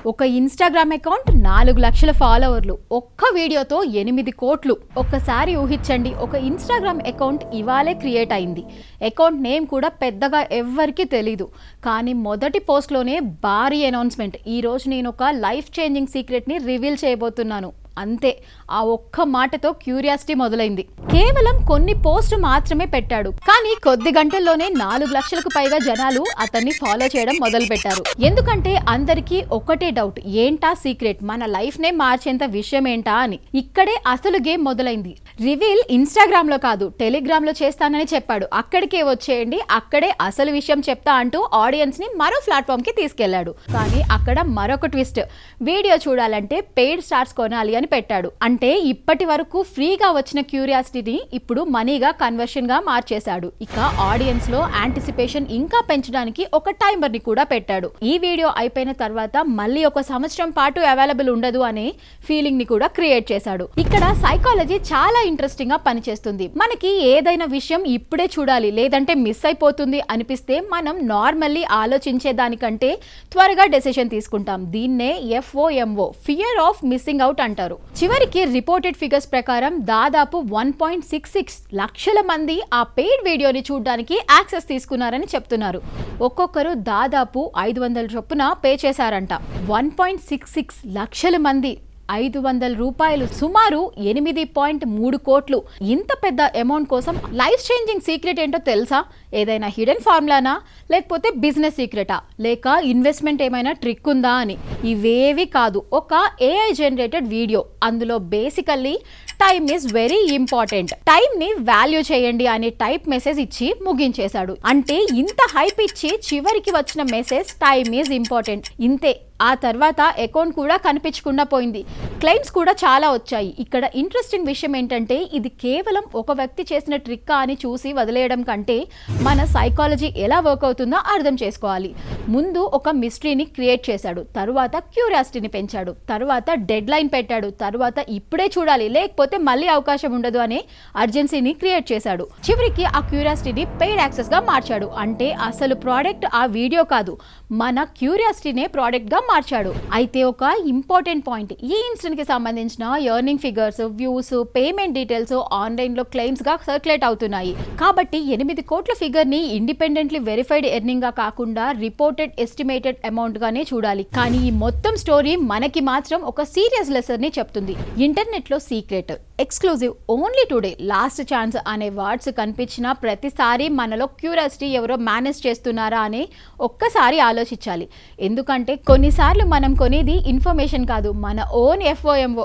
ఒక Instagram account 4 లక్షల ఫాలోవర్లు, ఒక్క వీడియోతో 8 కోట్లు. ఒక్కసారి ఊహించండి, ఒక ఇన్స్టాగ్రామ్ అకౌంట్ ఇవాళే క్రియేట్ అయింది. అకౌంట్ నేమ్ కూడా పెద్దగా ఎవ్వరికీ తెలీదు, కానీ మొదటి పోస్ట్లోనే భారీ అనౌన్స్మెంట్. ఈరోజు నేను ఒక లైఫ్ చేంజింగ్ సీక్రెట్ని రివీల్ చేయబోతున్నాను. అంతే, ఆ ఒక్క మాటతో క్యూరియాసిటీ మొదలైంది. కేవలం కొన్ని పోస్ట్ మాత్రమే పెట్టాడు, కానీ కొద్ది గంటల్లోనే 4 లక్షలకు పైగా జనాలు అతన్ని ఫాలో చేయడం మొదలు పెట్టారు. ఎందుకంటే అందరికీ ఒకటే డౌట్, ఏంటా సీక్రెట్, మన లైఫ్ నే మార్చేంత విషయం ఏంటా అని. ఇక్కడే అసలు గేమ్ మొదలైంది. రివీల్ ఇన్స్టాగ్రామ్ లో కాదు, టెలిగ్రామ్ లో చేస్తానని చెప్పాడు. అక్కడికే వచ్చేయండి, అక్కడే అసలు విషయం చెప్తా అంటూ ఆడియన్స్ ని మరో ప్లాట్ఫామ్ కి తీసుకెళ్లాడు. కానీ అక్కడ మరొక ట్విస్ట్, వీడియో చూడాలంటే పెయిడ్ స్టార్స్ కొనాలి అని పెట్టాడు. అంటే ఇప్పటి వరకు ఫ్రీగా వచ్చిన క్యూరియాసిటీని ఇప్పుడు మనీగా కన్వర్షన్ గా మార్చేశాడు. ఇక ఆడియన్స్ లో యాంటిసిపేషన్ ఇంకా పెంచడానికి ఒక టైమర్ ని కూడా పెట్టాడు. ఈ వీడియో అయిపోయిన తర్వాత మళ్ళీ ఒక సంవత్సరం పాటు అవైలబుల్ ఉండదు అనే ఫీలింగ్ ని కూడా క్రియేట్ చేశాడు. ఇక్కడ సైకాలజీ చాలా ఇంట్రెస్టింగ్ గా పనిచేస్తుంది. మనకి ఏదైనా విషయం ఇప్పుడే చూడాలి, లేదంటే మిస్ అయిపోతుంది అనిపిస్తే మనం నార్మల్లీ ఆలోచించే దానికంటే త్వరగా డెసిషన్ తీసుకుంటాం. దీన్నే FOMO, fear of missing out అంటారు. చివరికి రిపోర్టెడ్ ఫిగర్స్ ప్రకారం దాదాపు 1.66 లక్షల మంది ఆ పెయిడ్ వీడియోని చూడడానికి యాక్సెస్ తీసుకున్నారని చెప్తున్నారు. ఒక్కొక్కరు దాదాపు 500 చొప్పున పే చేశారంట. 1.66 లక్షల మంది, 500 రూపాయలు, సుమారు 8.3 కోట్లు. ఇంత పెద్ద అమౌంట్ కోసం లైఫ్ చేంజింగ్ సీక్రెట్ ఏంటో తెలుసా? ఏదైనా హిడెన్ ఫార్ములానా, లేకపోతే బిజినెస్ సీక్రెటా, లేక ఇన్వెస్ట్మెంట్ ఏమైనా ట్రిక్ ఉందా అని? ఇవేవి కాదు, ఒక AI జనరేటెడ్ వీడియో. అందులో basically time is very important, time ని వాల్యూ చేయండి అనే టైప్ మెసేజ్ ఇచ్చి ముగించేశాడు. అంటే ఇంత హైప్ ఇచ్చి చివరికి వచ్చిన మెసేజ్ టైమ్ ఈజ్ ఇంపార్టెంట్, ఇంతే. ఆ తర్వాత అకౌంట్ కూడా కనిపించకుండా పోయింది. క్లెయిమ్స్ కూడా చాలా వచ్చాయి. ఇక్కడ ఇంట్రెస్టింగ్ విషయం ఏంటంటే, ఇది కేవలం ఒక వ్యక్తి చేసిన ట్రిక్ అని చూసి వదిలేయడం కంటే మన సైకాలజీ ఎలా వర్క్ అవుతుందో అర్థం చేసుకోవాలి. ముందు ఒక మిస్టరీని క్రియేట్ చేశాడు, తరువాత క్యూరియాసిటీని పెంచాడు, తరువాత డెడ్ లైన్ పెట్టాడు, తరువాత ఇప్పుడే చూడాలి లేకపోతే మళ్ళీ అవకాశం ఉండదు అనే అర్జెన్సీని క్రియేట్ చేశాడు. చివరికి ఆ క్యూరియాసిటీని పెయిడ్ యాక్సెస్ గా మార్చాడు. అంటే అసలు ప్రోడక్ట్ ఆ వీడియో కాదు, మన క్యూరియాసిటీనే ప్రోడక్ట్ గా మార్చాడు. అయితే ఒక ఇంపార్టెంట్ పాయింట్, ఈ ఇన్సిడెంట్ కి సంబంధించిన earning figures, views, payment details online లో క్లెయిమ్స్ గా సర్క్యులేట్ అవుతున్నాయి. కాబట్టి 8 కోట్ల ఫిగర్ ని ఇండిపెండెంట్లీ వెరిఫైడ్ ఎర్నింగ్ గా కాకుండా రిపోర్టెడ్ ఎస్టిమేటెడ్ అమౌంట్ గానే చూడాలి. కానీ ఈ మొత్తం స్టోరీ మనకి మాత్రం ఒక సీరియస్ లెసన్ ని చెప్తుంది. ఇంటర్నెట్ లో secret, exclusive, only today, last chance అనే వర్డ్స్ కనిపించిన ప్రతిసారి మనలో క్యూరియాసిటీ ఎవరో మేనేజ్ చేస్తున్నారా అని ఒక్కసారి ఆలోచించాలి. ఎందుకంటే కొన్నిసార్లు మనం కొనేది ఇన్ఫర్మేషన్ కాదు, మన ఓన్ FOMO.